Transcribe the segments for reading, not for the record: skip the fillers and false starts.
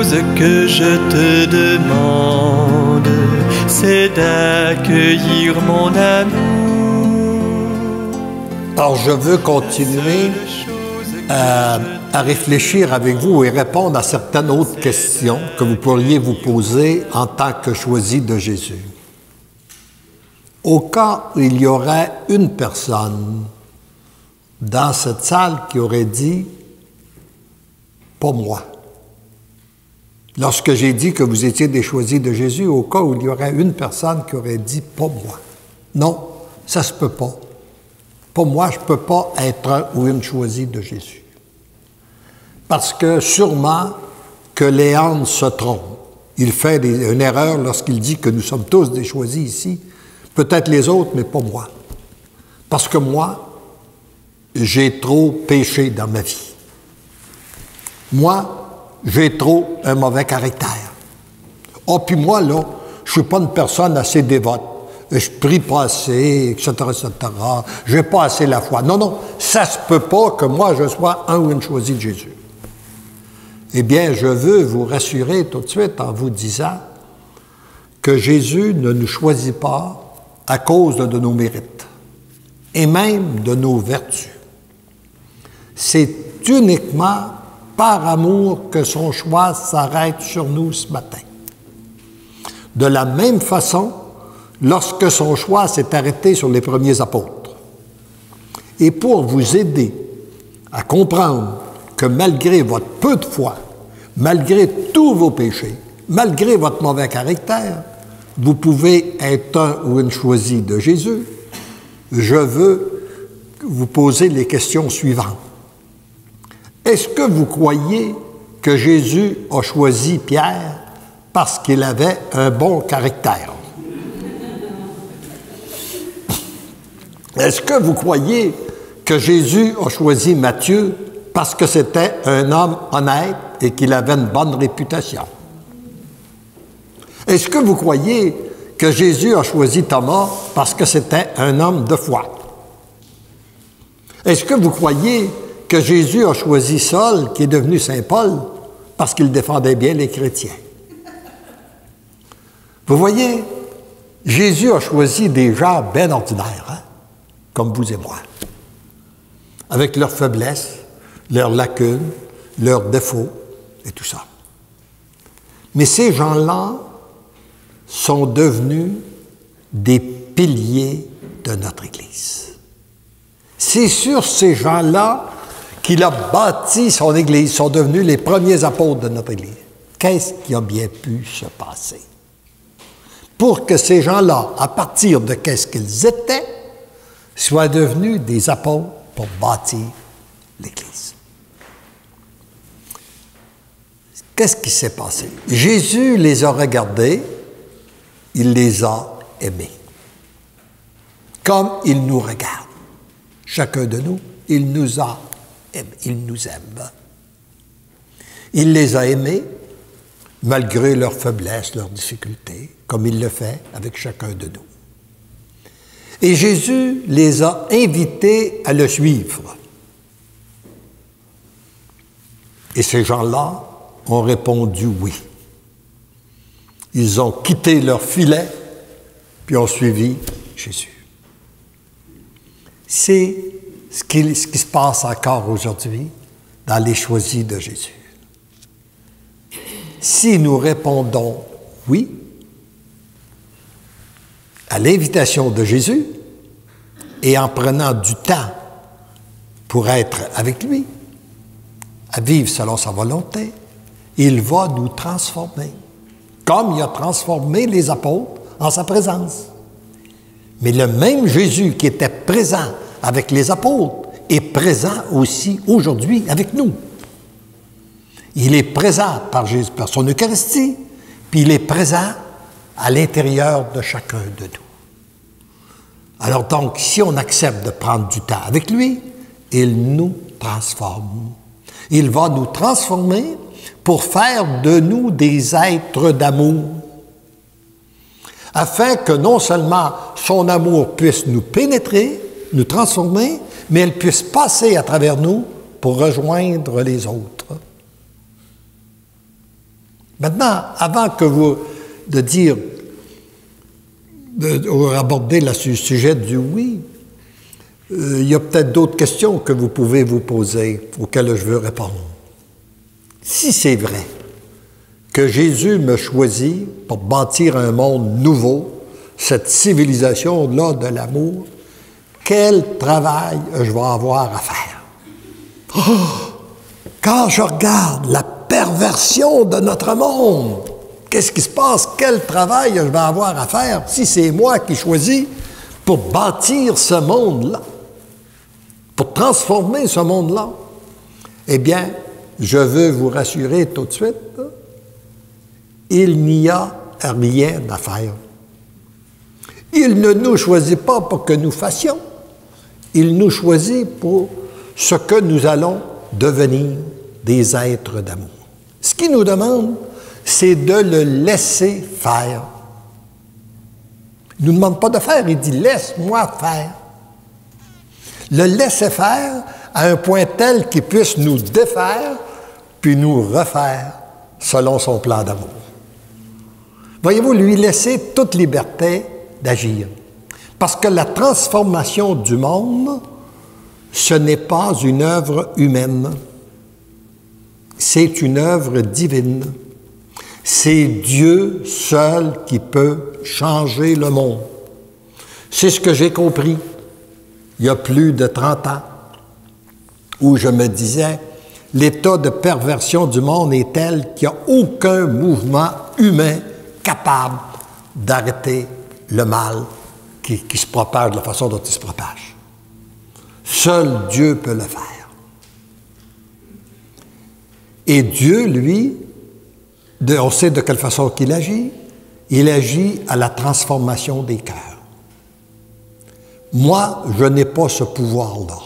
chose que je te demande, c'est d'accueillir mon amour. Alors, je veux continuer à réfléchir avec vous et répondre à certaines autres questions que vous pourriez vous poser en tant que choisi de Jésus. Au cas où il y aurait une personne dans cette salle qui aurait dit « pas moi ». Lorsque j'ai dit que vous étiez des choisis de Jésus, au cas où il y aurait une personne qui aurait dit « pas moi ». Non, ça se peut pas. Pas moi, je ne peux pas être un ou une choisie de Jésus. Parce que sûrement que Léandre se trompe. Il fait une erreur lorsqu'il dit que nous sommes tous des choisis ici. Peut-être les autres, mais pas moi. Parce que moi, j'ai trop péché dans ma vie. Moi, j'ai trop un mauvais caractère. Oh, puis moi, là, je ne suis pas une personne assez dévote. Je prie pas assez, etc., etc. Je n'ai pas assez la foi. Non, non, ça se peut pas que moi, je sois un ou une choisie de Jésus. Eh bien, je veux vous rassurer tout de suite en vous disant que Jésus ne nous choisit pas à cause de nos mérites et même de nos vertus. C'est uniquement par amour que son choix s'arrête sur nous ce matin. De la même façon, lorsque son choix s'est arrêté sur les premiers apôtres. Et pour vous aider à comprendre que malgré votre peu de foi, malgré tous vos péchés, malgré votre mauvais caractère, vous pouvez être un ou une choisie de Jésus, je veux vous poser les questions suivantes. Est-ce que vous croyez que Jésus a choisi Pierre parce qu'il avait un bon caractère? Est-ce que vous croyez que Jésus a choisi Matthieu parce que c'était un homme honnête et qu'il avait une bonne réputation? Est-ce que vous croyez que Jésus a choisi Thomas parce que c'était un homme de foi? Est-ce que vous croyez que Jésus a choisi Saul, qui est devenu Saint Paul, parce qu'il défendait bien les chrétiens? Vous voyez, Jésus a choisi des gens bien ordinaires, hein? Comme vous et moi, avec leurs faiblesses, leurs lacunes, leurs défauts et tout ça. Mais ces gens-là sont devenus des piliers de notre Église. C'est sur ces gens-là qu'il a bâti son Église, sont devenus les premiers apôtres de notre Église. Qu'est-ce qui a bien pu se passer? Pour que ces gens-là, à partir de qu'est-ce qu'ils étaient, soient devenus des apôtres pour bâtir l'Église. Qu'est-ce qui s'est passé? Jésus les a regardés, il les a aimés. Comme il nous regarde. Chacun de nous, il nous a aimés, il nous aime. Il les a aimés malgré leurs faiblesses, leurs difficultés, comme il le fait avec chacun de nous. Et Jésus les a invités à le suivre. Et ces gens-là ont répondu oui. Ils ont quitté leur filet, puis ont suivi Jésus. C'est ce qui se passe encore aujourd'hui dans les choisis de Jésus. Si nous répondons oui à l'invitation de Jésus et en prenant du temps pour être avec lui, à vivre selon sa volonté, il va nous transformer, comme il a transformé les apôtres en sa présence. Mais le même Jésus qui était présent avec les apôtres est présent aussi aujourd'hui avec nous. Il est présent par Jésus, par son Eucharistie, puis il est présent à l'intérieur de chacun de nous. Alors donc, si on accepte de prendre du temps avec lui, il nous transforme. Il va nous transformer pour faire de nous des êtres d'amour, afin que non seulement son amour puisse nous pénétrer, nous transformer, mais elle puisse passer à travers nous pour rejoindre les autres. Maintenant, avant que vous aborder le sujet du oui, il y a peut-être d'autres questions que vous pouvez vous poser auxquelles je veux répondre. Si c'est vrai que Jésus me choisit pour bâtir un monde nouveau, cette civilisation-là de l'amour, quel travail je vais avoir à faire? Oh! Quand je regarde la perversion de notre monde, qu'est-ce qui se passe? Quel travail je vais avoir à faire si c'est moi qui choisis pour bâtir ce monde-là, pour transformer ce monde-là? Eh bien, je veux vous rassurer tout de suite, il n'y a rien à faire. Il ne nous choisit pas pour que nous fassions, il nous choisit pour ce que nous allons devenir, des êtres d'amour. Ce qu'il nous demande, c'est de le laisser faire. Il ne nous demande pas de faire, il dit « laisse-moi faire ». Le laisser faire à un point tel qu'il puisse nous défaire puis nous refaire selon son plan d'amour. Voyez-vous, lui laisser toute liberté d'agir. Parce que la transformation du monde, ce n'est pas une œuvre humaine. C'est une œuvre divine. C'est Dieu seul qui peut changer le monde. C'est ce que j'ai compris il y a plus de 30 ans, où je me disais, l'état de perversion du monde est tel qu'il n'y a aucun mouvement humain capable d'arrêter le mal qui se propage de la façon dont il se propage. Seul Dieu peut le faire. Et Dieu, lui, on sait de quelle façon qu'il agit. Il agit à la transformation des cœurs. Moi, je n'ai pas ce pouvoir-là.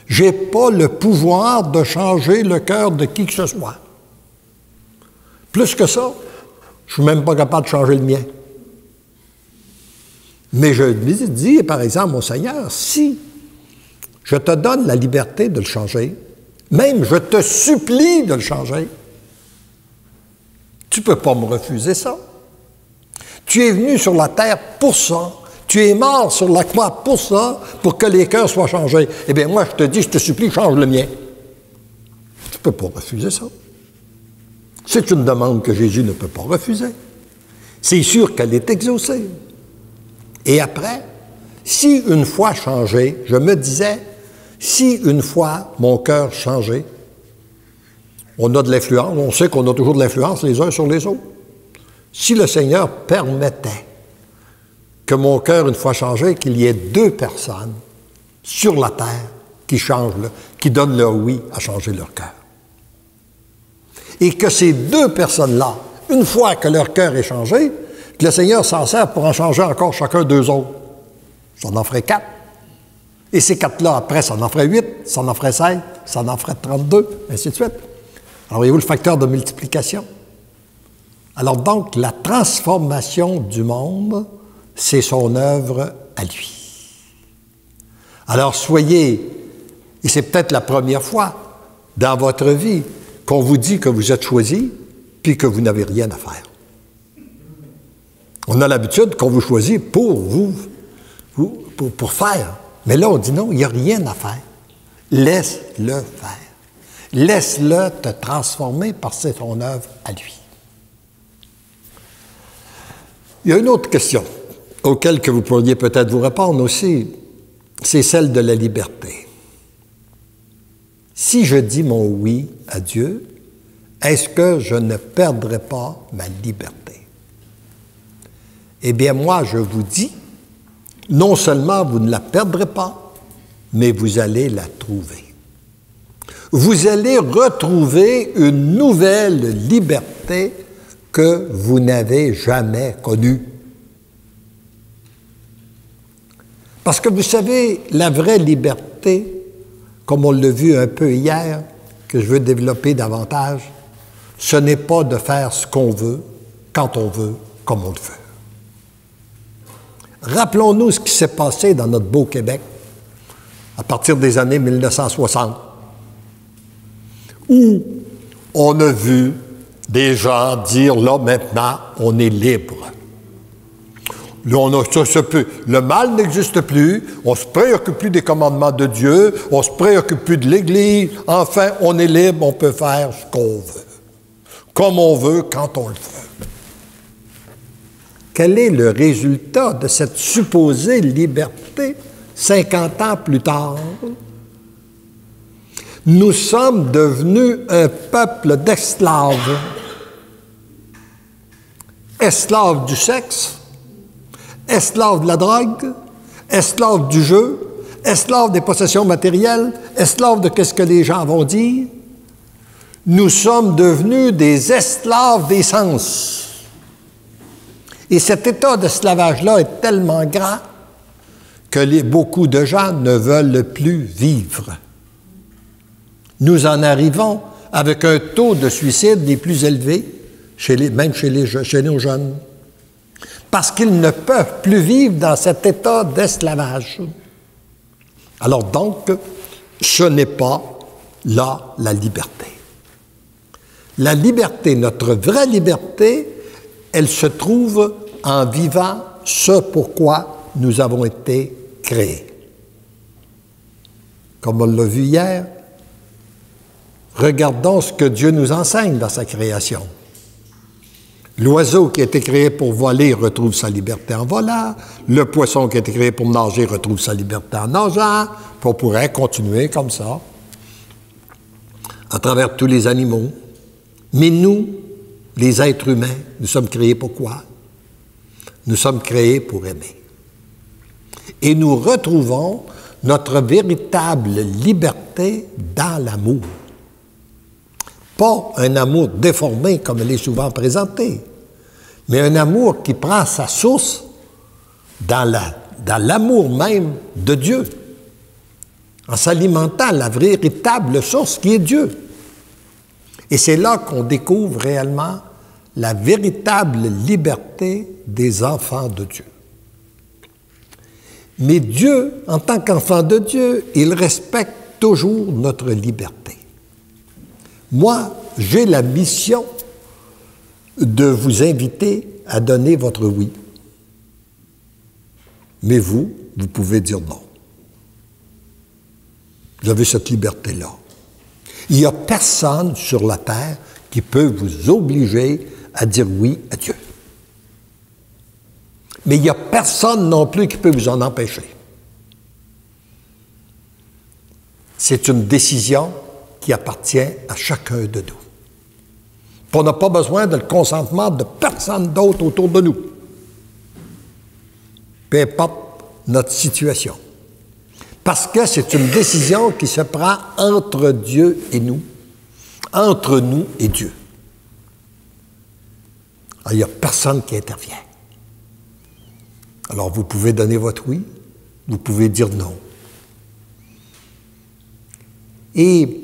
Je n'ai pas le pouvoir de changer le cœur de qui que ce soit. Plus que ça, je ne suis même pas capable de changer le mien. Mais je lui dis, par exemple, au Seigneur, si je te donne la liberté de le changer, même je te supplie de le changer, tu ne peux pas me refuser ça. Tu es venu sur la terre pour ça. Tu es mort sur la croix pour ça, pour que les cœurs soient changés. Eh bien, moi, je te dis, je te supplie, change le mien. Tu ne peux pas refuser ça. C'est une demande que Jésus ne peut pas refuser. C'est sûr qu'elle est exaucée. Et après, si une fois changé, je me disais, si une fois mon cœur changé, on a de l'influence, on sait qu'on a toujours de l'influence les uns sur les autres. Si le Seigneur permettait que mon cœur, une fois changé, qu'il y ait 2 personnes sur la terre qui changent, qui donnent leur oui à changer leur cœur. Et que ces 2 personnes-là, une fois que leur cœur est changé, que le Seigneur s'en sert pour en changer encore chacun 2 autres. Ça en ferait 4. Et ces 4-là, après, ça en ferait 8, ça en ferait 16, ça en ferait 32, ainsi de suite. Alors, voyez-vous le facteur de multiplication? Alors donc, la transformation du monde, c'est son œuvre à lui. Alors soyez, et c'est peut-être la première fois dans votre vie qu'on vous dit que vous êtes choisi, puis que vous n'avez rien à faire. On a l'habitude qu'on vous choisit pour vous, pour faire. Mais là, on dit non, il n'y a rien à faire. Laisse-le faire. Laisse-le te transformer parce que c'est son œuvre à lui. Il y a une autre question auquel que vous pourriez peut-être vous répondre aussi, c'est celle de la liberté. Si je dis mon oui à Dieu, est-ce que je ne perdrai pas ma liberté? Eh bien, moi, je vous dis, non seulement vous ne la perdrez pas, mais vous allez la trouver. Vous allez retrouver une nouvelle liberté que vous n'avez jamais connue. Parce que vous savez, la vraie liberté, comme on l'a vu un peu hier, que je veux développer davantage, ce n'est pas de faire ce qu'on veut, quand on veut, comme on le veut. Rappelons-nous ce qui s'est passé dans notre beau Québec à partir des années 1960, où on a vu des gens dire, là, maintenant, on est libre. Là, le mal n'existe plus, on ne se préoccupe plus des commandements de Dieu, on ne se préoccupe plus de l'Église. Enfin, on est libre, on peut faire ce qu'on veut, comme on veut, quand on le veut. Quel est le résultat de cette supposée liberté 50 ans plus tard? Nous sommes devenus un peuple d'esclaves. Esclaves du sexe, esclaves de la drogue, esclaves du jeu, esclaves des possessions matérielles, esclaves de qu'est-ce que les gens vont dire. Nous sommes devenus des esclaves des sens. Et cet état d'esclavage-là est tellement grand que beaucoup de gens ne veulent plus vivre. Nous en arrivons avec un taux de suicide des plus élevés, même chez nos jeunes, parce qu'ils ne peuvent plus vivre dans cet état d'esclavage. Alors donc, ce n'est pas là la liberté. La liberté, notre vraie liberté, elle se trouve en vivant ce pourquoi nous avons été créés. Comme on l'a vu hier, regardons ce que Dieu nous enseigne dans sa création. L'oiseau qui a été créé pour voler retrouve sa liberté en volant. Le poisson qui a été créé pour nager retrouve sa liberté en nageant. On pourrait continuer comme ça, à travers tous les animaux. Mais nous, les êtres humains, nous sommes créés pour quoi? Nous sommes créés pour aimer. Et nous retrouvons notre véritable liberté dans l'amour. Pas un amour déformé comme il est souvent présenté, mais un amour qui prend sa source dans l'amour même de Dieu, en s'alimentant la véritable source qui est Dieu. Et c'est là qu'on découvre réellement la véritable liberté des enfants de Dieu. Mais Dieu, en tant qu'enfant de Dieu, il respecte toujours notre liberté. Moi, j'ai la mission de vous inviter à donner votre oui. Mais vous pouvez dire non. Vous avez cette liberté-là. Il n'y a personne sur la terre qui peut vous obliger à dire oui à Dieu. Mais il n'y a personne non plus qui peut vous en empêcher. C'est une décision qui appartient à chacun de nous. On n'a pas besoin de le consentement de personne d'autre autour de nous. Peu importe notre situation. Parce que c'est une décision qui se prend entre Dieu et nous, entre nous et Dieu. Alors, il n'y a personne qui intervient. Alors, vous pouvez donner votre oui, vous pouvez dire non. Et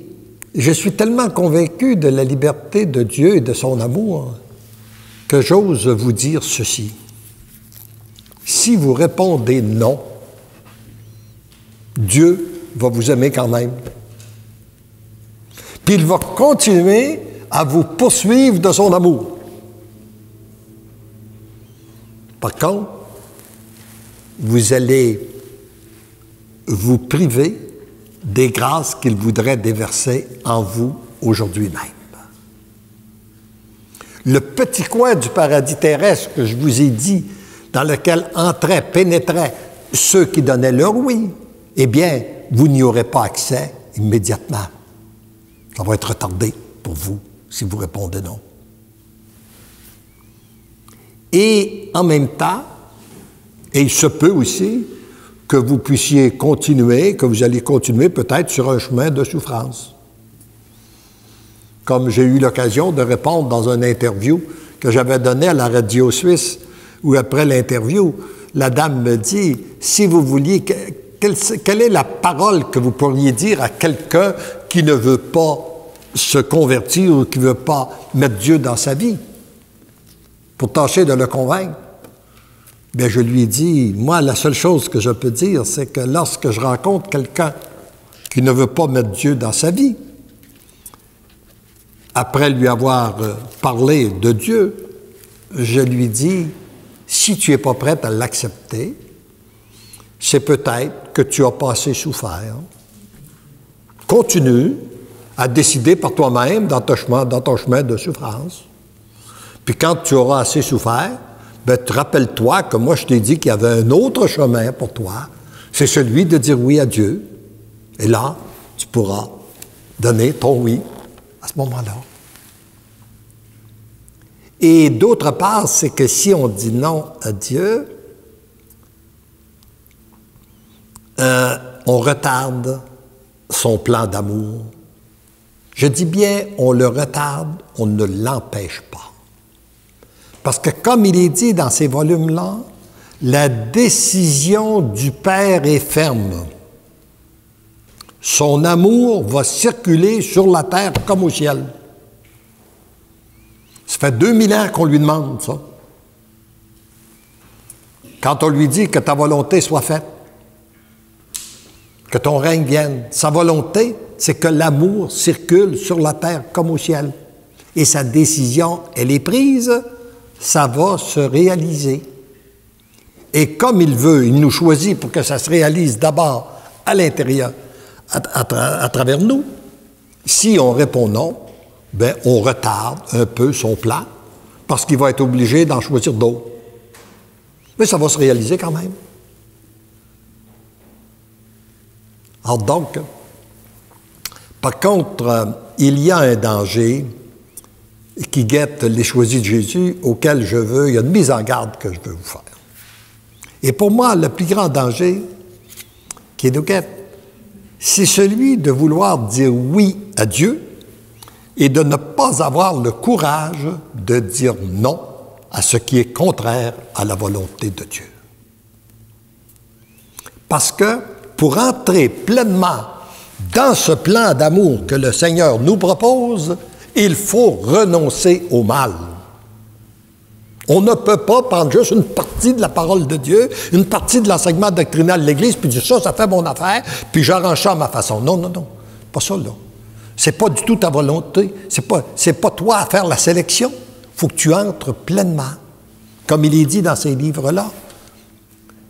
je suis tellement convaincu de la liberté de Dieu et de son amour que j'ose vous dire ceci. Si vous répondez non, Dieu va vous aimer quand même. Puis il va continuer à vous poursuivre de son amour. Par contre, vous allez vous priver des grâces qu'il voudrait déverser en vous aujourd'hui même. Le petit coin du paradis terrestre que je vous ai dit, dans lequel entraient, pénétraient ceux qui donnaient leur oui, eh bien, vous n'y aurez pas accès immédiatement. Ça va être retardé pour vous si vous répondez non. Et en même temps, et il se peut aussi que vous puissiez continuer, que vous allez continuer peut-être sur un chemin de souffrance. Comme j'ai eu l'occasion de répondre dans une interview que j'avais donnée à la radio suisse, où après l'interview, la dame me dit, si vous vouliez, quelle est la parole que vous pourriez dire à quelqu'un qui ne veut pas se convertir ou qui ne veut pas mettre Dieu dans sa vie, pour tâcher de le convaincre? Bien, je lui ai dit, moi, la seule chose que je peux dire, c'est que lorsque je rencontre quelqu'un qui ne veut pas mettre Dieu dans sa vie, après lui avoir parlé de Dieu, je lui dis, si tu n'es pas prête à l'accepter, c'est peut-être que tu as pas assez souffert. Continue à décider par toi-même dans ton chemin de souffrance. Puis quand tu auras assez souffert, ben, rappelle-toi que moi je t'ai dit qu'il y avait un autre chemin pour toi, c'est celui de dire oui à Dieu. Et là, tu pourras donner ton oui à ce moment-là. Et d'autre part, c'est que si on dit non à Dieu, on retarde son plan d'amour. Je dis bien, on le retarde, on ne l'empêche pas. Parce que comme il est dit dans ces volumes-là, la décision du Père est ferme. Son amour va circuler sur la terre comme au ciel. Ça fait 2000 ans qu'on lui demande ça. Quand on lui dit que ta volonté soit faite, que ton règne vienne, sa volonté, c'est que l'amour circule sur la terre comme au ciel. Et sa décision, elle est prise, ça va se réaliser. Et comme il veut, il nous choisit pour que ça se réalise d'abord à l'intérieur, à travers nous. Si on répond non, ben on retarde un peu son plan parce qu'il va être obligé d'en choisir d'autres. Mais ça va se réaliser quand même. Alors donc, par contre, il y a un danger qui guette les choisis de Jésus auquel il y a une mise en garde que je veux vous faire. Et pour moi, le plus grand danger qui nous guette, c'est celui de vouloir dire oui à Dieu et de ne pas avoir le courage de dire non à ce qui est contraire à la volonté de Dieu. Parce que pour entrer pleinement dans ce plan d'amour que le Seigneur nous propose, il faut renoncer au mal. On ne peut pas prendre juste une partie de la parole de Dieu, une partie de l'enseignement doctrinal de l'Église, puis dire ça fait mon affaire, puis j'arrange ça à ma façon. Non, non, non. Pas ça, là. C'est pas du tout ta volonté. C'est pas toi à faire la sélection. Il faut que tu entres pleinement. Comme il est dit dans ces livres-là,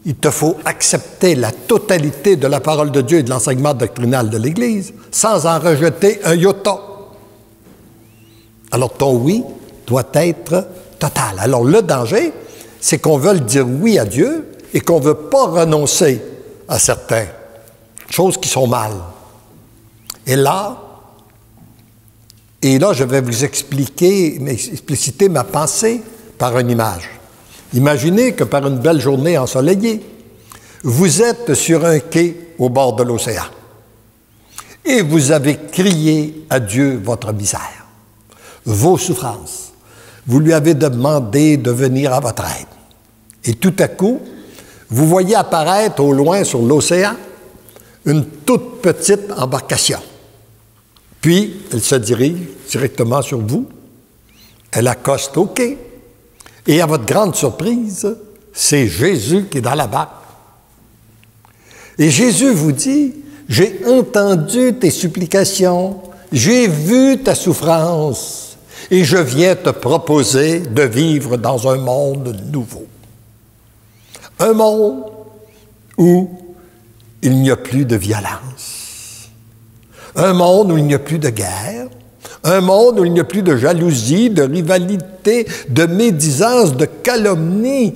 il te faut accepter la totalité de la parole de Dieu et de l'enseignement doctrinal de l'Église sans en rejeter un iota. Alors ton oui doit être total. Alors le danger, c'est qu'on veut dire oui à Dieu et qu'on ne veut pas renoncer à certaines choses qui sont mal. Et là, je vais vous expliciter ma pensée par une image. Imaginez que par une belle journée ensoleillée, vous êtes sur un quai au bord de l'océan et vous avez crié à Dieu votre misère, vos souffrances. Vous lui avez demandé de venir à votre aide. Et tout à coup, vous voyez apparaître au loin sur l'océan une toute petite embarcation. Puis, elle se dirige directement sur vous. Elle accoste au quai. Et à votre grande surprise, c'est Jésus qui est dans la barque. Et Jésus vous dit, « J'ai entendu tes supplications, j'ai vu ta souffrance, et je viens te proposer de vivre dans un monde nouveau. Un monde où il n'y a plus de violence. Un monde où il n'y a plus de guerre. Un monde où il n'y a plus de jalousie, de rivalité, de médisance, de calomnie.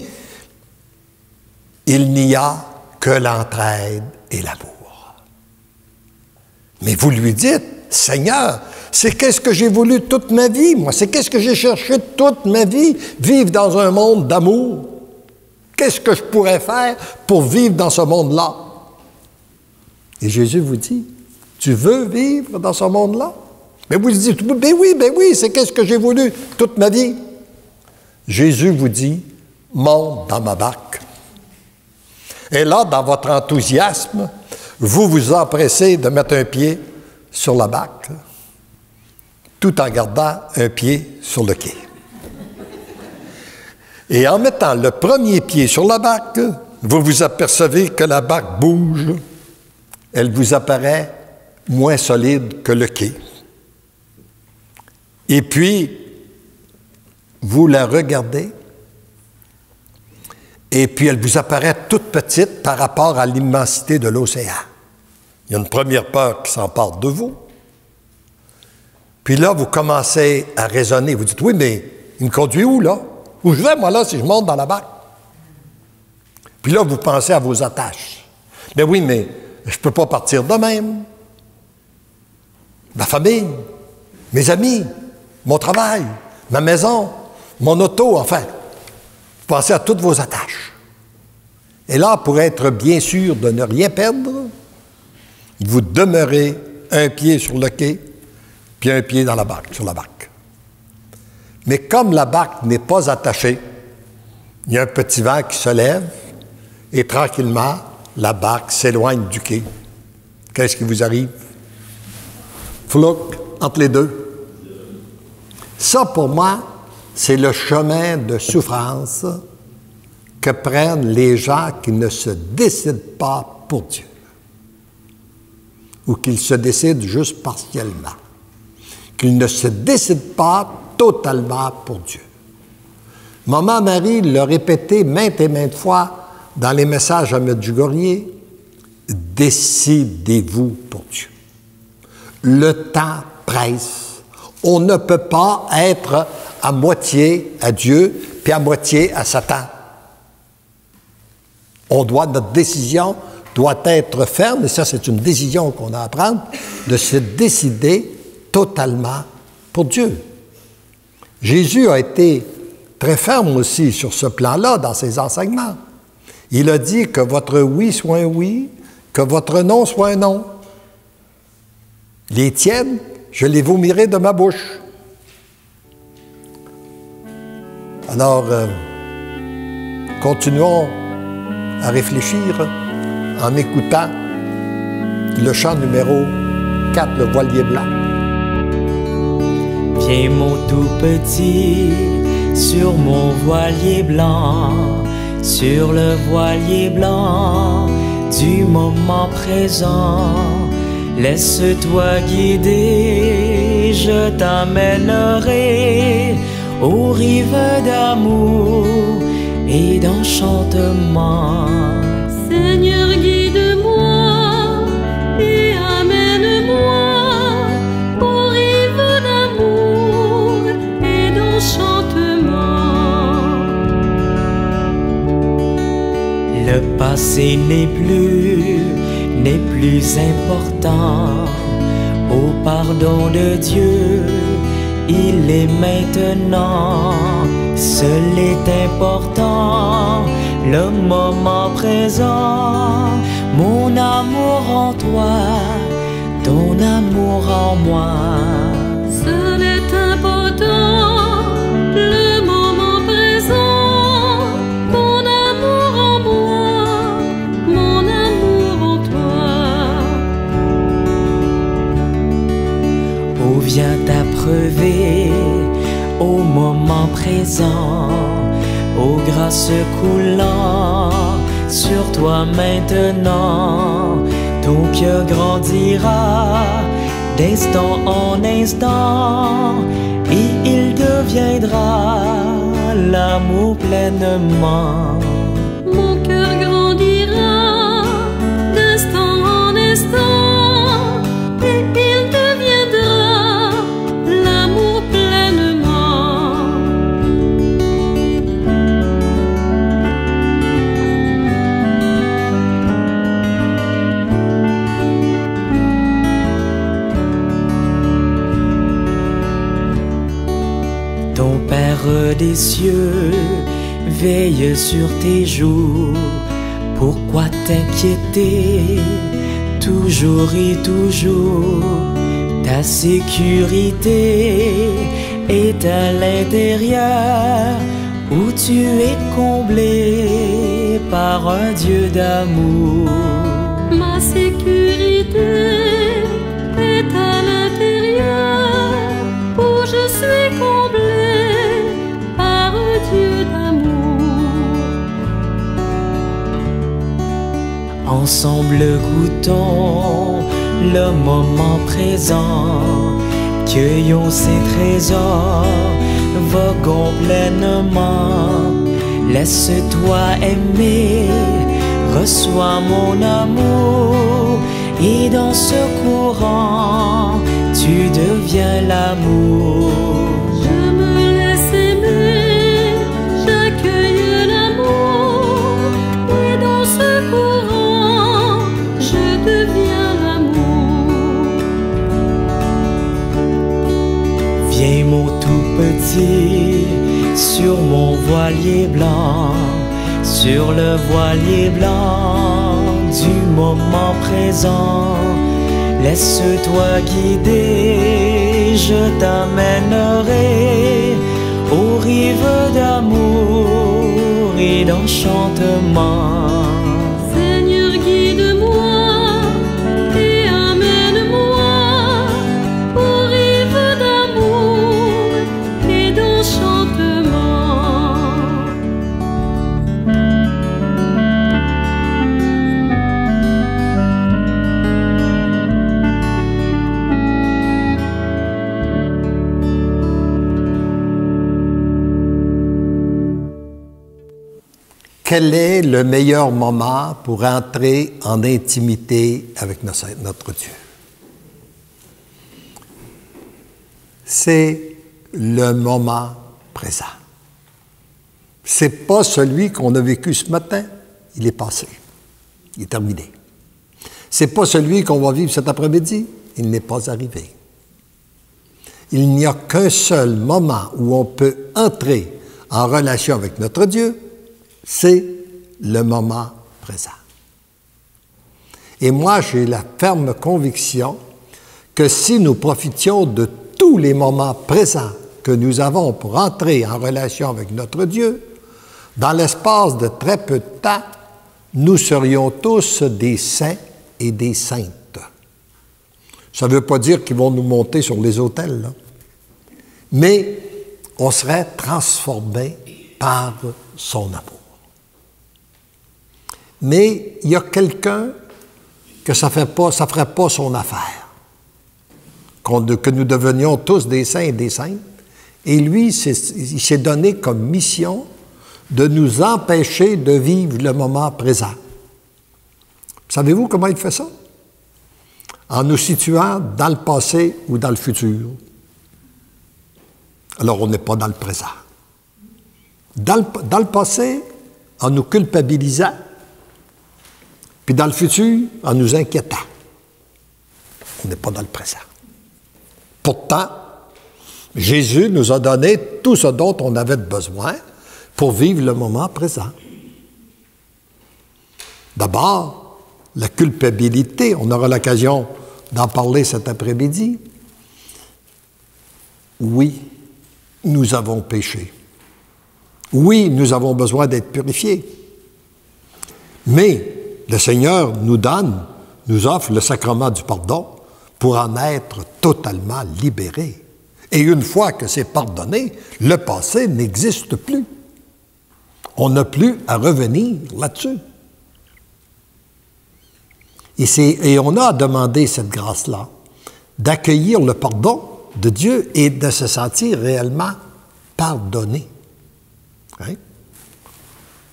Il n'y a que l'entraide et l'amour. » Mais vous lui dites, « Seigneur, c'est qu'est-ce que j'ai voulu toute ma vie, moi. C'est qu'est-ce que j'ai cherché toute ma vie, vivre dans un monde d'amour. Qu'est-ce que je pourrais faire pour vivre dans ce monde-là? » Et Jésus vous dit, « Tu veux vivre dans ce monde-là? » Mais vous dites, « Ben oui, c'est qu'est-ce que j'ai voulu toute ma vie. » Jésus vous dit, « Monte dans ma barque. » Et là, dans votre enthousiasme, vous vous empressez de mettre un pied sur la barque, tout en gardant un pied sur le quai. Et en mettant le premier pied sur la barque, vous vous apercevez que la barque bouge. Elle vous apparaît moins solide que le quai. Et puis, vous la regardez, et puis elle vous apparaît toute petite par rapport à l'immensité de l'océan. Il y a une première peur qui s'empare de vous. Puis là, vous commencez à raisonner. Vous dites, oui, mais il me conduit où, là? Où je vais, moi, là, si je monte dans la barque? Puis là, vous pensez à vos attaches. Mais oui, mais je ne peux pas partir de même. Ma famille, mes amis, mon travail, ma maison, mon auto, enfin. Vous pensez à toutes vos attaches. Et là, pour être bien sûr de ne rien perdre, vous demeurez un pied sur le quai, puis un pied dans la barque, sur la barque. Mais comme la barque n'est pas attachée, il y a un petit vent qui se lève, et tranquillement, la barque s'éloigne du quai. Qu'est-ce qui vous arrive? Flouc, entre les deux. Ça, pour moi, c'est le chemin de souffrance que prennent les gens qui ne se décident pas pour Dieu, ou qu'ils se décident juste partiellement, qu'ils ne se décident pas totalement pour Dieu. Maman Marie l'a répété maintes et maintes fois dans les messages à Medjugorje, décidez-vous pour Dieu. Le temps presse. On ne peut pas être à moitié à Dieu, puis à moitié à Satan. Notre décision doit être ferme, et ça, c'est une décision qu'on a à prendre, de se décider totalement pour Dieu. Jésus a été très ferme aussi sur ce plan-là dans ses enseignements. Il a dit que votre oui soit un oui, que votre non soit un non. Les tiennes, je les vomirai de ma bouche. Alors, continuons à réfléchir en écoutant le chant numéro 4, le voilier blanc. Viens mon tout petit sur mon voilier blanc, sur le voilier blanc du moment présent. Laisse-toi guider, je t'emmènerai aux rives d'amour et d'enchantement. Seigneur, guide-moi et amène-moi aux rives d'amour et d'enchantement. Le passé n'est plus important. Au pardon de Dieu, il est maintenant. Seul est important le moment présent. Mon amour en toi, ton amour en moi. Seul est important le moment présent. Ton amour en moi, mon amour en toi. Oh, viens t'approuver au moment présent, aux grâces coulant sur toi maintenant. Ton cœur grandira d'instant en instant, et il deviendra l'amour pleinement. Mon cœur grandira d'instant en instant, et il deviendra l'amour pleinement. Ton Père des cieux veille sur tes jours. Pourquoi t'inquiéter toujours et toujours? Ta sécurité est à l'intérieur, où tu es comblé par un Dieu d'amour. Ma sécurité est à l'intérieur, où je suis comblé par un Dieu d'amour. Ensemble goûtons le moment présent, cueillons ces trésors, voguons pleinement. Laisse-toi aimer, reçois mon amour, et dans ce courant, tu deviens l'amour. Je me laisse aimer, j'accueille l'amour, et dans ce courant, je deviens l'amour. Viens mon tout petit, sur mon voilier blanc, sur le voilier blanc du moment présent. Laisse-toi guider, je t'amènerai aux rives d'amour et d'enchantement. Seigneur, guide-moi et amène-moi aux rives d'amour et d'enchantement. Quel est le meilleur moment pour entrer en intimité avec notre Dieu? C'est le moment présent. C'est pas celui qu'on a vécu ce matin, il est passé, il est terminé. C'est pas celui qu'on va vivre cet après-midi, il n'est pas arrivé. Il n'y a qu'un seul moment où on peut entrer en relation avec notre Dieu, c'est le moment présent. Et moi, j'ai la ferme conviction que si nous profitions de tous les moments présents que nous avons pour entrer en relation avec notre Dieu, dans l'espace de très peu de temps, nous serions tous des saints et des saintes. Ça ne veut pas dire qu'ils vont nous monter sur les autels, là. Mais on serait transformés par son amour. Mais il y a quelqu'un que ça ferait pas son affaire, que nous devenions tous des saints et des saintes. Et lui, il s'est donné comme mission de nous empêcher de vivre le moment présent. Savez-vous comment il fait ça? En nous situant dans le passé ou dans le futur. Alors, on n'est pas dans le présent. Dans le passé, en nous culpabilisant, puis dans le futur, en nous inquiétant. On n'est pas dans le présent. Pourtant, Jésus nous a donné tout ce dont on avait besoin pour vivre le moment présent. D'abord, la culpabilité, on aura l'occasion d'en parler cet après-midi. Oui, nous avons péché. Oui, nous avons besoin d'être purifiés. Mais le Seigneur nous offre le sacrement du pardon pour en être totalement libérés. Et une fois que c'est pardonné, le passé n'existe plus. On n'a plus à revenir là-dessus. Et on a demandé cette grâce-là, d'accueillir le pardon de Dieu et de se sentir réellement pardonné. Hein?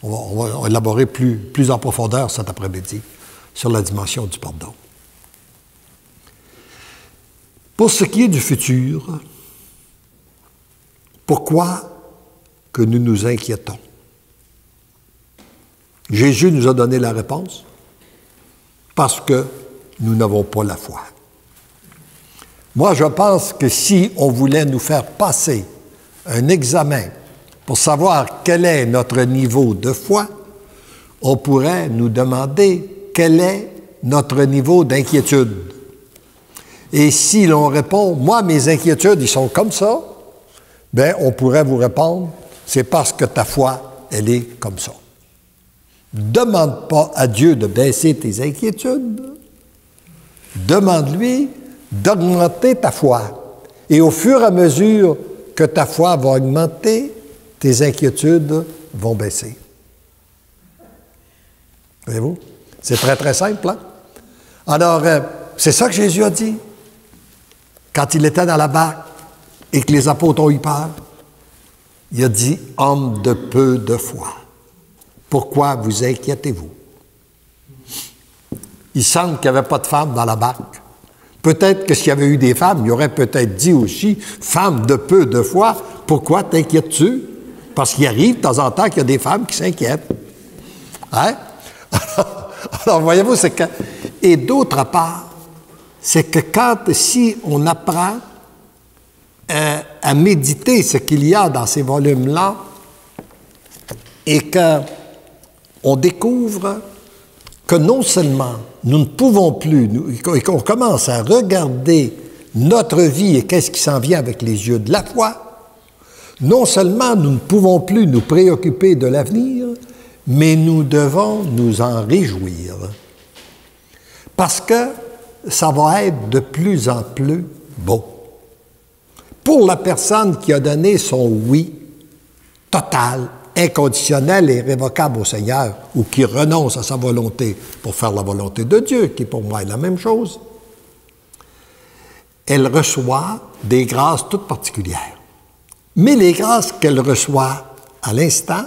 On va élaborer plus en profondeur cet après-midi sur la dimension du pardon. Pour ce qui est du futur, pourquoi que nous nous inquiétons? Jésus nous a donné la réponse. Parce que nous n'avons pas la foi. Moi, je pense que si on voulait nous faire passer un examen pour savoir quel est notre niveau de foi, on pourrait nous demander quel est notre niveau d'inquiétude. Et si l'on répond, moi, mes inquiétudes, ils sont comme ça, bien, on pourrait vous répondre, c'est parce que ta foi, elle est comme ça. Demande pas à Dieu de baisser tes inquiétudes. Demande-lui d'augmenter ta foi. Et au fur et à mesure que ta foi va augmenter, tes inquiétudes vont baisser. Voyez-vous? C'est très, très simple, hein? Alors, c'est ça que Jésus a dit. quand il était dans la barque et que les apôtres ont eu peur, il a dit « Homme de peu de foi, pourquoi vous inquiétez-vous? » Il semble qu'il n'y avait pas de femmes dans la barque. Peut-être que s'il y avait eu des femmes, il aurait peut-être dit aussi « Femme de peu de foi, pourquoi t'inquiètes-tu? » Parce qu'il arrive de temps en temps qu'il y a des femmes qui s'inquiètent. Hein? Alors, voyez-vous, c'est que... Et d'autre part, c'est que si on apprend à méditer ce qu'il y a dans ces volumes-là et qu'on découvre que non seulement nous ne pouvons plus, et qu'on commence à regarder notre vie et qu'est-ce qui s'en vient avec les yeux de la foi, non seulement nous ne pouvons plus nous préoccuper de l'avenir, mais nous devons nous en réjouir. Parce que ça va être de plus en plus beau. Pour la personne qui a donné son oui total, inconditionnel et irrévocable au Seigneur, ou qui renonce à sa volonté pour faire la volonté de Dieu, qui pour moi est la même chose, elle reçoit des grâces toutes particulières. Mais les grâces qu'elle reçoit à l'instant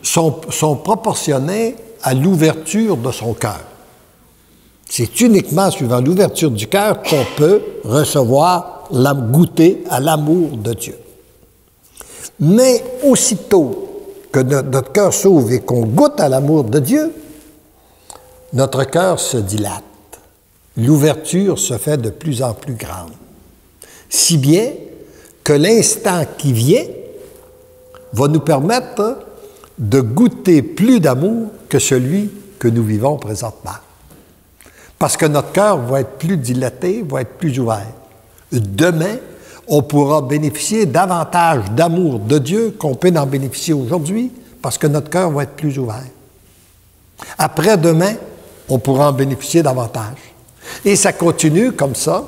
sont proportionnées à l'ouverture de son cœur. C'est uniquement suivant l'ouverture du cœur qu'on peut goûter à l'amour de Dieu. Mais aussitôt que notre cœur s'ouvre et qu'on goûte à l'amour de Dieu, notre cœur se dilate. L'ouverture se fait de plus en plus grande. Si bien que l'instant qui vient va nous permettre de goûter plus d'amour que celui que nous vivons présentement. Parce que notre cœur va être plus dilaté, va être plus ouvert. Demain, on pourra bénéficier davantage d'amour de Dieu qu'on peut en bénéficier aujourd'hui parce que notre cœur va être plus ouvert. Après-demain, on pourra en bénéficier davantage. Et ça continue comme ça.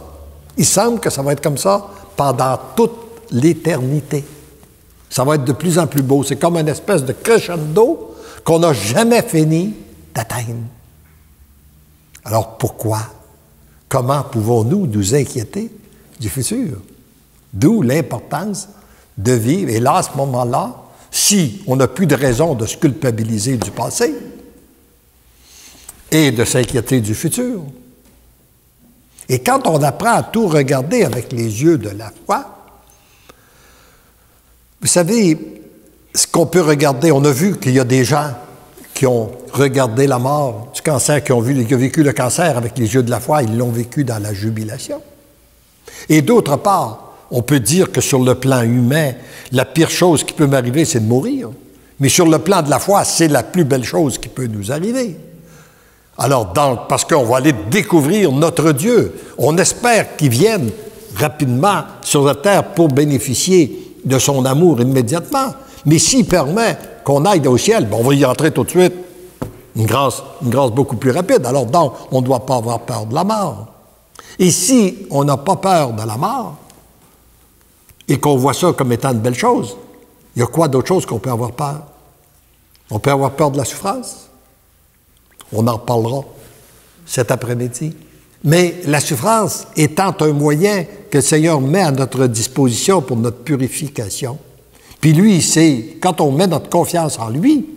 Il semble que ça va être comme ça pendant toute l'éternité. Ça va être de plus en plus beau. C'est comme une espèce de crescendo qu'on n'a jamais fini d'atteindre. Alors pourquoi? Comment pouvons-nous nous inquiéter du futur? D'où l'importance de vivre. Et là, à ce moment-là, si on n'a plus de raison de se culpabiliser du passé et de s'inquiéter du futur, et quand on apprend à tout regarder avec les yeux de la foi, vous savez, ce qu'on peut regarder, on a vu qu'il y a des gens qui ont regardé la mort du cancer, qui ont vécu le cancer avec les yeux de la foi, ils l'ont vécu dans la jubilation. Et d'autre part, on peut dire que sur le plan humain, la pire chose qui peut m'arriver, c'est de mourir. Mais sur le plan de la foi, c'est la plus belle chose qui peut nous arriver. Alors, parce qu'on va aller découvrir notre Dieu, on espère qu'il vienne rapidement sur la terre pour bénéficier de son amour immédiatement. Mais s'il permet qu'on aille au ciel, on va y entrer tout de suite. Une grâce beaucoup plus rapide. Alors donc, on ne doit pas avoir peur de la mort. Et si on n'a pas peur de la mort, et qu'on voit ça comme étant une belle chose, il y a quoi d'autre chose qu'on peut avoir peur? On peut avoir peur de la souffrance. On en parlera cet après-midi. Mais la souffrance étant un moyen que le Seigneur met à notre disposition pour notre purification. Puis lui, il sait, quand on met notre confiance en lui,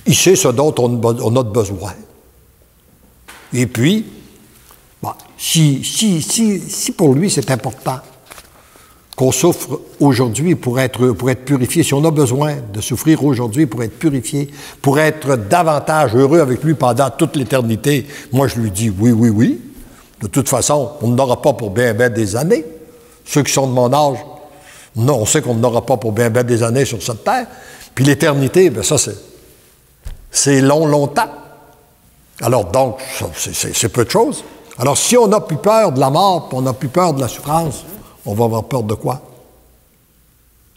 il sait ce dont on a besoin. Et puis, si pour lui c'est important qu'on souffre aujourd'hui pour être purifié, si on a besoin de souffrir aujourd'hui pour être purifié, pour être davantage heureux avec lui pendant toute l'éternité, moi je lui dis oui. De toute façon, on n'aura pas pour bien des années. Ceux qui sont de mon âge, non, on sait qu'on n'aura pas pour bien des années sur cette terre. Puis l'éternité, ça c'est longtemps. Alors donc, c'est peu de choses. Alors si on n'a plus peur de la mort, on n'a plus peur de la souffrance, on va avoir peur de quoi?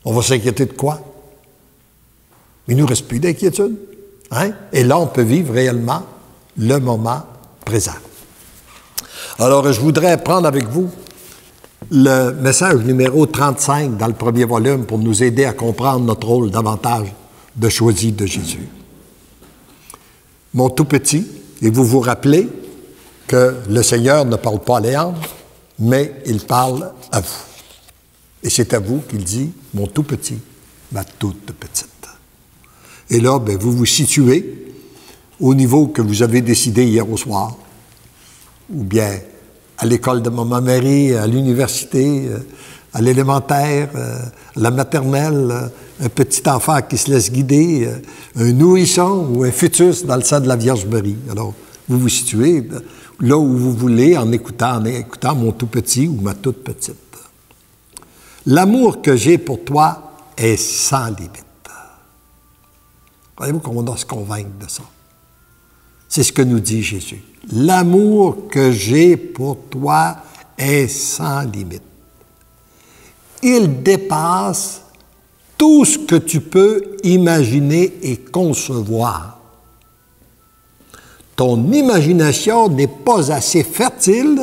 On va s'inquiéter de quoi? Il ne nous reste plus d'inquiétude. Hein? Et là, on peut vivre réellement le moment présent. Alors, je voudrais prendre avec vous le message numéro 35 dans le premier volume pour nous aider à comprendre notre rôle davantage de choisi de Jésus. Mon tout petit, et vous vous rappelez que le Seigneur ne parle pas à Léandre, mais il parle à vous. Et c'est à vous qu'il dit, mon tout petit, ma toute petite. Et là, bien, vous vous situez au niveau que vous avez décidé hier au soir, ou bien à l'école de Maman Marie, à l'université, à l'élémentaire, à la maternelle, un petit enfant qui se laisse guider, un nourrisson ou un fœtus dans le sein de la Vierge Marie. Alors, vous vous situez là où vous voulez en écoutant mon tout petit ou ma toute petite. L'amour que j'ai pour toi est sans limite. Voyez-vous comment on doit se convaincre de ça? C'est ce que nous dit Jésus. L'amour que j'ai pour toi est sans limite. Il dépasse tout ce que tu peux imaginer et concevoir. Ton imagination n'est pas assez fertile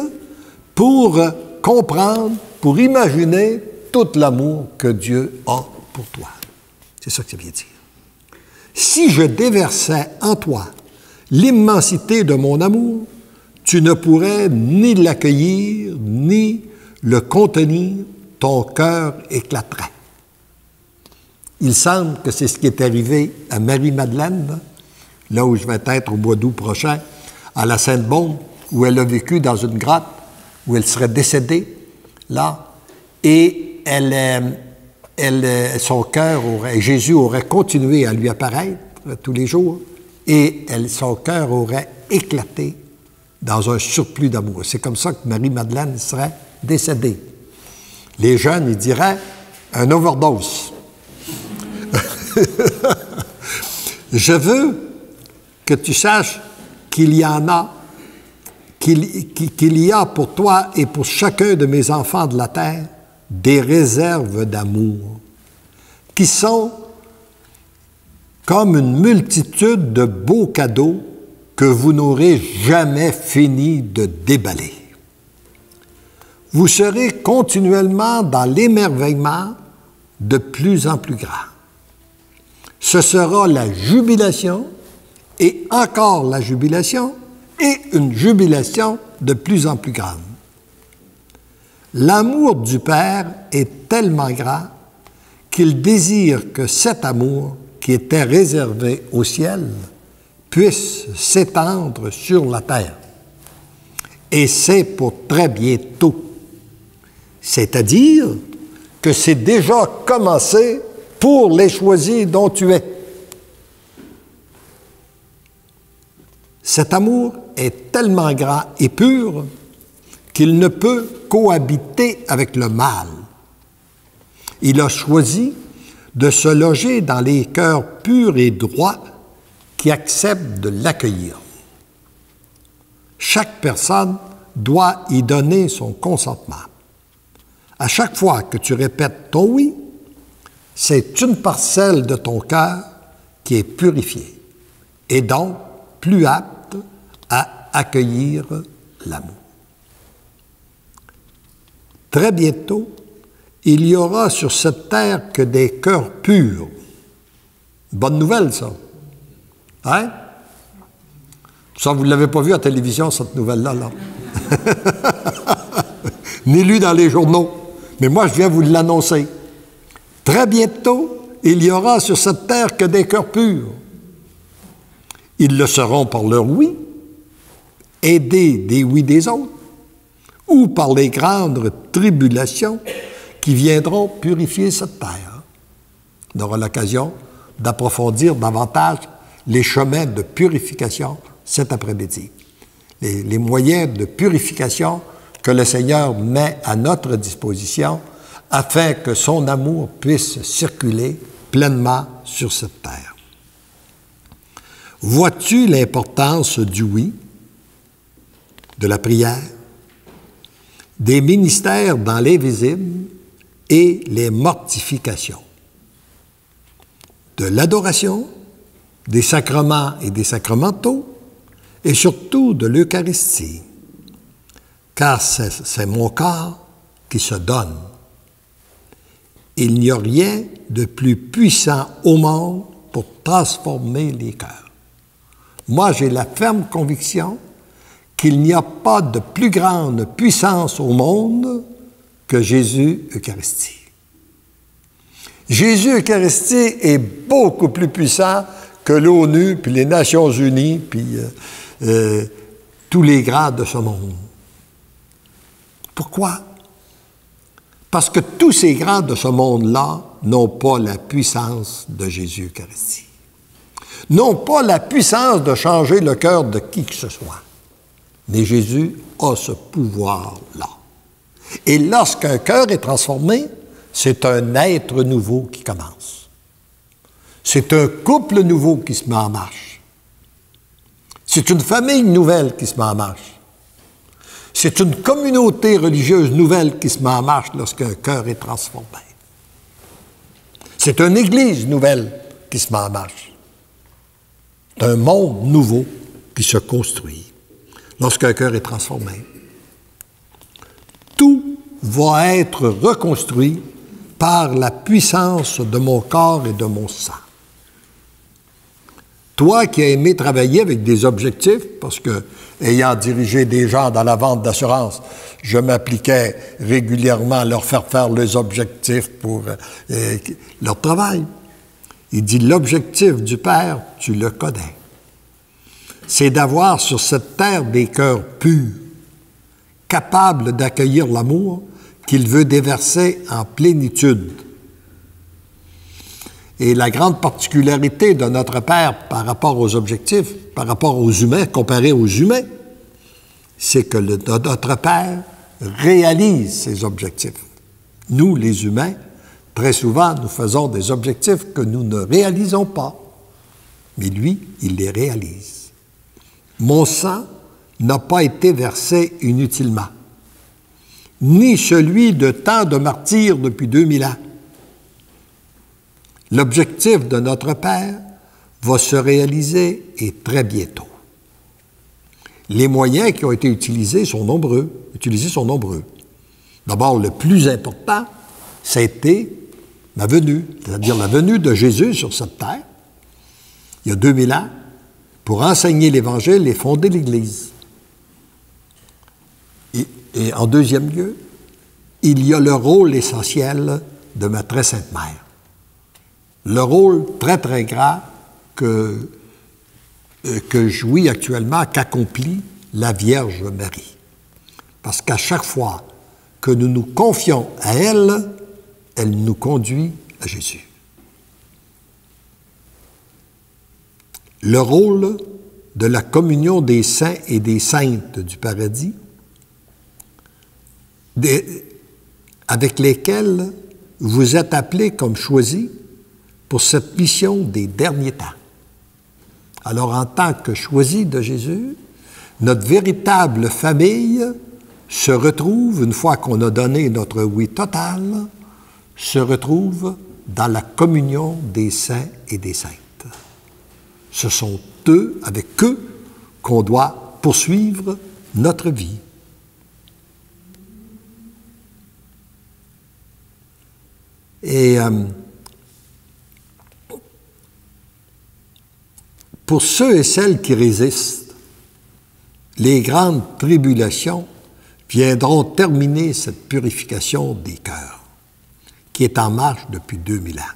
pour comprendre, pour imaginer tout l'amour que Dieu a pour toi. C'est ça que ça veut dire. Si je déversais en toi l'immensité de mon amour, tu ne pourrais ni l'accueillir, ni le contenir, ton cœur éclaterait. Il semble que c'est ce qui est arrivé à Marie-Madeleine, là où je vais être au mois d'août prochain, à la Sainte-Baume, où elle a vécu dans une grotte, où elle serait décédée, là, et son cœur Jésus aurait continué à lui apparaître tous les jours, et son cœur aurait éclaté dans un surplus d'amour. C'est comme ça que Marie-Madeleine serait décédée. Les jeunes, ils diraient un overdose. Je veux que tu saches qu'il y a pour toi et pour chacun de mes enfants de la terre des réserves d'amour qui sont comme une multitude de beaux cadeaux que vous n'aurez jamais fini de déballer. Vous serez continuellement dans l'émerveillement de plus en plus grand. Ce sera la jubilation et encore la jubilation et une jubilation de plus en plus grande. L'amour du Père est tellement grand qu'il désire que cet amour qui était réservé au ciel puisse s'étendre sur la terre. Et c'est pour très bientôt. C'est-à-dire que c'est déjà commencé pour les choisis dont tu es. Cet amour est tellement grand et pur qu'il ne peut cohabiter avec le mal. Il a choisi de se loger dans les cœurs purs et droits qui acceptent de l'accueillir. Chaque personne doit y donner son consentement. À chaque fois que tu répètes ton oui, c'est une parcelle de ton cœur qui est purifiée et donc plus apte à accueillir l'amour. Très bientôt, il y aura sur cette terre que des cœurs purs. Bonne nouvelle, ça. Hein? Ça, vous ne l'avez pas vu à la télévision, cette nouvelle-là, là. Ni lu dans les journaux. Mais moi, je viens vous l'annoncer. Très bientôt, il y aura sur cette terre que des cœurs purs. Ils le seront par leur oui, aidés des oui des autres, ou par les grandes tribulations qui viendront purifier cette terre. On aura l'occasion d'approfondir davantage les chemins de purification cet après-midi. Les moyens de purification que le Seigneur met à notre disposition afin que son amour puisse circuler pleinement sur cette terre. Vois-tu l'importance du oui, de la prière, des ministères dans l'invisible et les mortifications, de l'adoration, des sacrements et des sacramentaux, et surtout de l'Eucharistie, car c'est mon corps qui se donne. Il n'y a rien de plus puissant au monde pour transformer les cœurs. Moi, j'ai la ferme conviction qu'il n'y a pas de plus grande puissance au monde que Jésus Eucharistie. Jésus Eucharistie est beaucoup plus puissant que l'ONU, puis les Nations Unies, puis tous les grands de ce monde. Pourquoi? Parce que tous ces grands de ce monde-là n'ont pas la puissance de Jésus Eucharistie. N'ont pas la puissance de changer le cœur de qui que ce soit. Mais Jésus a ce pouvoir-là. Et lorsqu'un cœur est transformé, c'est un être nouveau qui commence. C'est un couple nouveau qui se met en marche. C'est une famille nouvelle qui se met en marche. C'est une communauté religieuse nouvelle qui se met en marche lorsqu'un cœur est transformé. C'est une église nouvelle qui se met en marche. C'est un monde nouveau qui se construit lorsqu'un cœur est transformé. Tout va être reconstruit par la puissance de mon corps et de mon sang. Toi qui as aimé travailler avec des objectifs, parce que, ayant dirigé des gens dans la vente d'assurance, je m'appliquais régulièrement à leur faire les objectifs pour leur travail. Il dit, l'objectif du Père, tu le connais. C'est d'avoir sur cette terre des cœurs purs, capables d'accueillir l'amour qu'il veut déverser en plénitude. Et la grande particularité de notre Père par rapport aux objectifs, par rapport aux humains, comparé aux humains, c'est que notre Père réalise ses objectifs. Nous, les humains, très souvent, nous faisons des objectifs que nous ne réalisons pas. Mais lui, il les réalise. Mon sang n'a pas été versé inutilement, ni celui de tant de martyrs depuis 2000 ans. L'objectif de notre Père va se réaliser et très bientôt. Les moyens qui ont été utilisés sont nombreux. D'abord, le plus important, c'était ma venue, c'est-à-dire la venue de Jésus sur cette terre, il y a 2000 ans, pour enseigner l'Évangile et fonder l'Église. Et en deuxième lieu, il y a le rôle essentiel de ma très sainte mère. Le rôle très, très grand que jouit actuellement, qu'accomplit la Vierge Marie. Parce qu'à chaque fois que nous nous confions à elle, elle nous conduit à Jésus. Le rôle de la communion des saints et des saintes du paradis, avec lesquels vous êtes appelés comme choisis pour cette mission des derniers temps. Alors, en tant que choisis de Jésus, notre véritable famille se retrouve, une fois qu'on a donné notre oui total, se retrouve dans la communion des saints et des saintes. Ce sont eux, avec eux, qu'on doit poursuivre notre vie. Et pour ceux et celles qui résistent, les grandes tribulations viendront terminer cette purification des cœurs, qui est en marche depuis 2000 ans.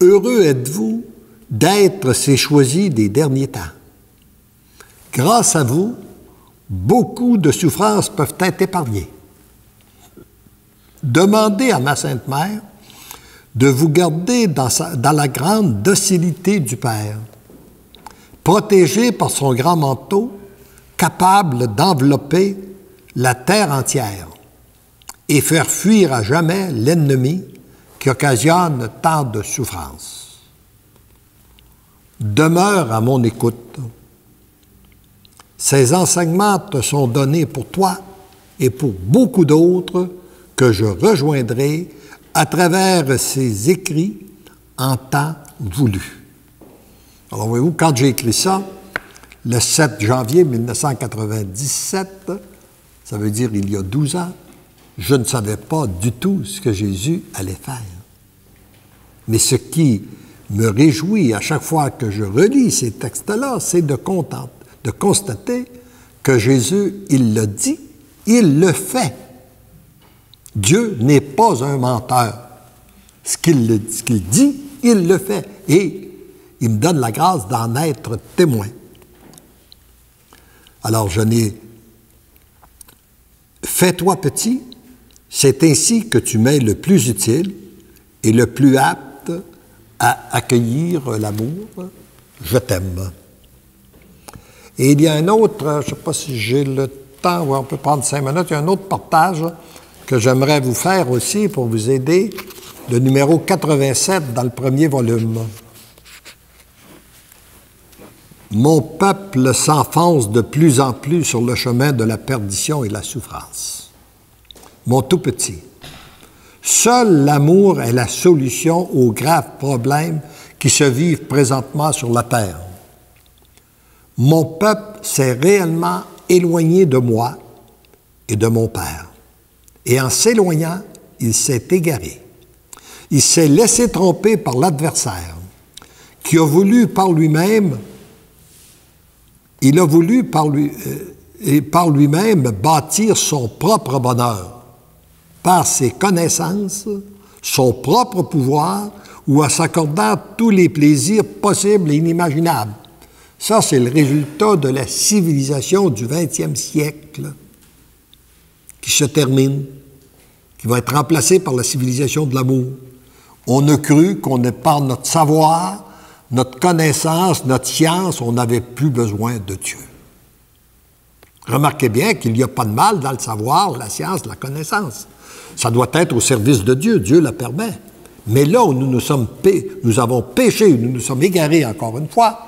Heureux êtes-vous d'être ces choisis des derniers temps. Grâce à vous, beaucoup de souffrances peuvent être épargnées. Demandez à ma Sainte Mère de vous garder dans la grande docilité du Père, protégé par son grand manteau, capable d'envelopper la terre entière et faire fuir à jamais l'ennemi qui occasionne tant de souffrances. Demeure à mon écoute. Ces enseignements te sont donnés pour toi et pour beaucoup d'autres que je rejoindrai à travers ces écrits en temps voulu. Alors, voyez-vous, quand j'ai écrit ça, le 7 janvier 1997, ça veut dire il y a 12 ans, je ne savais pas du tout ce que Jésus allait faire. Mais ce qui me réjouit à chaque fois que je relis ces textes-là, c'est de de constater que Jésus, il le dit, il le fait. Dieu n'est pas un menteur. Ce qu'il dit, il le fait. Et il me donne la grâce d'en être témoin. Alors je n'ai... Fais-toi petit, c'est ainsi que tu m'es le plus utile et le plus apte à accueillir l'amour. Je t'aime. Et il y a un autre, je ne sais pas si j'ai le temps, on peut prendre 5 minutes, il y a un autre partage que j'aimerais vous faire aussi pour vous aider, le numéro 87 dans le premier volume. Mon peuple s'enfonce de plus en plus sur le chemin de la perdition et la souffrance. Mon tout petit, seul l'amour est la solution aux graves problèmes qui se vivent présentement sur la terre. Mon peuple s'est réellement éloigné de moi et de mon Père. Et en s'éloignant, il s'est égaré. Il s'est laissé tromper par l'adversaire, qui a voulu par lui-même, par lui-même bâtir son propre bonheur, par ses connaissances, son propre pouvoir, ou en s'accordant tous les plaisirs possibles et inimaginables. Ça, c'est le résultat de la civilisation du 20e siècle qui se termine, qui va être remplacée par la civilisation de l'amour. On a cru qu'on est par notre savoir, notre connaissance, notre science, on n'avait plus besoin de Dieu. Remarquez bien qu'il n'y a pas de mal dans le savoir, la science, la connaissance. Ça doit être au service de Dieu, Dieu le permet. Mais là où nous avons péché, nous nous sommes égarés encore une fois,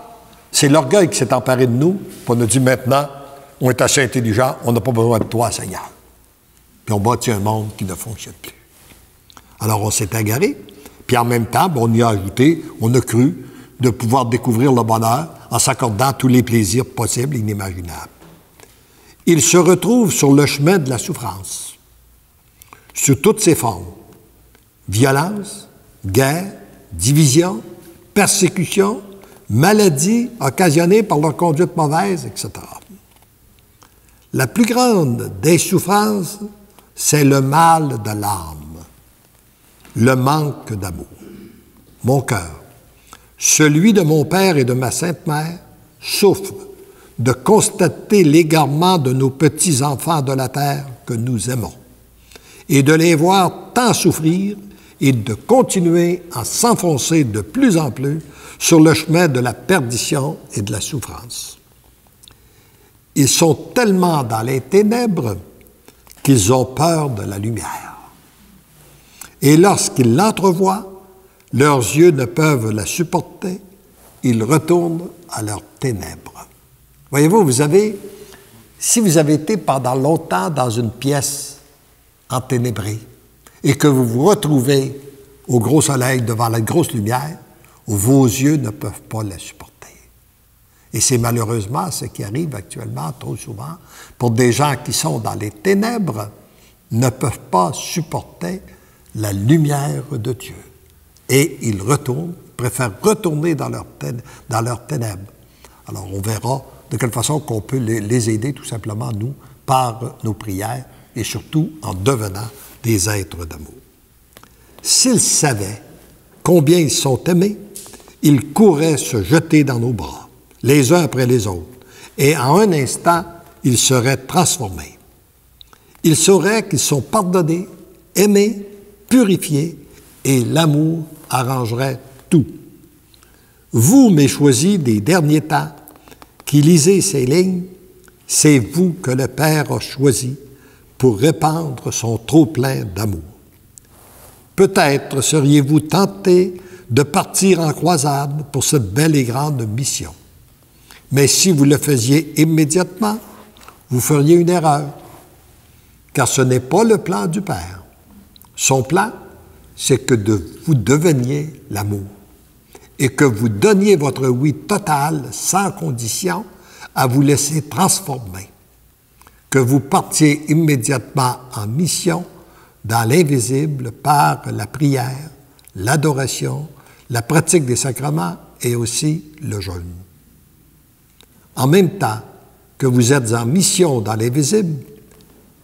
c'est l'orgueil qui s'est emparé de nous, puis on a dit maintenant, on est assez intelligent, on n'a pas besoin de toi, Seigneur. Puis on bâtit un monde qui ne fonctionne plus. Alors on s'est égaré, puis en même temps, on y a ajouté, on a cru de pouvoir découvrir le bonheur en s'accordant tous les plaisirs possibles et inimaginables. Il se retrouve sur le chemin de la souffrance, sous toutes ses formes. Violence, guerre, division, persécution, maladie occasionnée par leur conduite mauvaise, etc. La plus grande des souffrances, c'est le mal de l'âme, le manque d'amour. Mon cœur, celui de mon Père et de ma Sainte Mère, souffre de constater l'égarement de nos petits-enfants de la terre que nous aimons et de les voir tant souffrir et de continuer à s'enfoncer de plus en plus sur le chemin de la perdition et de la souffrance. Ils sont tellement dans les ténèbres qu'ils ont peur de la lumière. Et lorsqu'ils l'entrevoient, leurs yeux ne peuvent la supporter, ils retournent à leurs ténèbres. Voyez-vous, si vous avez été pendant longtemps dans une pièce enténébrée et que vous vous retrouvez au gros soleil devant la grosse lumière, vos yeux ne peuvent pas la supporter. Et c'est malheureusement ce qui arrive actuellement trop souvent pour des gens qui sont dans les ténèbres, ne peuvent pas supporter la lumière de Dieu. Et ils préfèrent retourner dans leurs ténèbres. Alors on verra de quelle façon qu'on peut les aider tout simplement, nous, par nos prières et surtout en devenant des êtres d'amour. S'ils savaient combien ils sont aimés, ils couraient se jeter dans nos bras, les uns après les autres, et en un instant, ils seraient transformés. Ils sauraient qu'ils sont pardonnés, aimés, purifiés, et l'amour arrangerait tout. Vous, mes choisis des derniers temps, qui lisez ces lignes, c'est vous que le Père a choisi pour répandre son trop-plein d'amour. Peut-être seriez-vous tentés de partir en croisade pour cette belle et grande mission. Mais si vous le faisiez immédiatement, vous feriez une erreur, car ce n'est pas le plan du Père. Son plan, c'est que vous deveniez l'amour et que vous donniez votre oui total, sans condition, à vous laisser transformer, que vous partiez immédiatement en mission dans l'invisible par la prière, l'adoration, la pratique des sacrements et aussi le jeûne. En même temps, que vous êtes en mission dans l'invisible,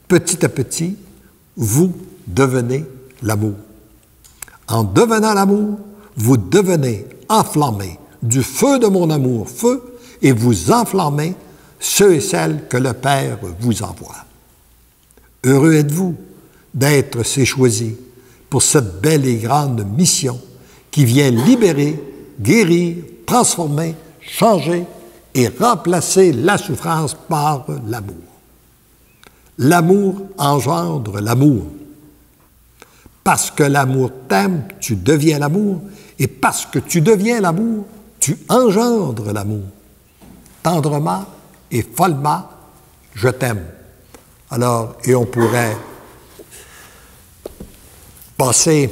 petit à petit, vous devenez l'amour. En devenant l'amour, vous devenez enflammé du feu de mon amour, feu, et vous enflammez ceux et celles que le Père vous envoie. Heureux êtes-vous d'être ces choisis pour cette belle et grande mission qui vient libérer, guérir, transformer, changer et remplacer la souffrance par l'amour. L'amour engendre l'amour. Parce que l'amour t'aime, tu deviens l'amour, et parce que tu deviens l'amour, tu engendres l'amour. Tendrement et follement, je t'aime. Alors, et on pourrait passer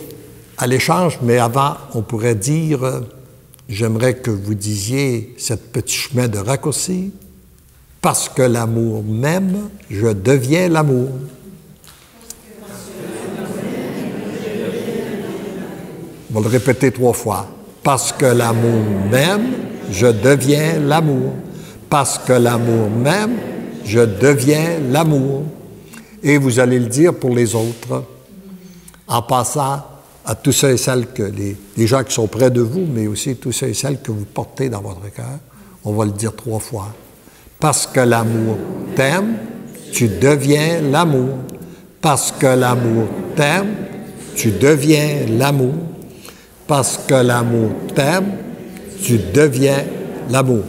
à l'échange, mais avant, on pourrait dire, j'aimerais que vous disiez ce petit chemin de raccourci, parce que l'amour m'aime, je deviens l'amour. On va le répéter 3 fois. Parce que l'amour m'aime, je deviens l'amour. Parce que l'amour m'aime, je deviens l'amour. Et vous allez le dire pour les autres, en passant à tous ceux et celles que les gens qui sont près de vous, mais aussi tous ceux et celles que vous portez dans votre cœur. On va le dire 3 fois. Parce que l'amour t'aime, tu deviens l'amour. Parce que l'amour t'aime, tu deviens l'amour. Parce que l'amour t'aime, tu deviens l'amour.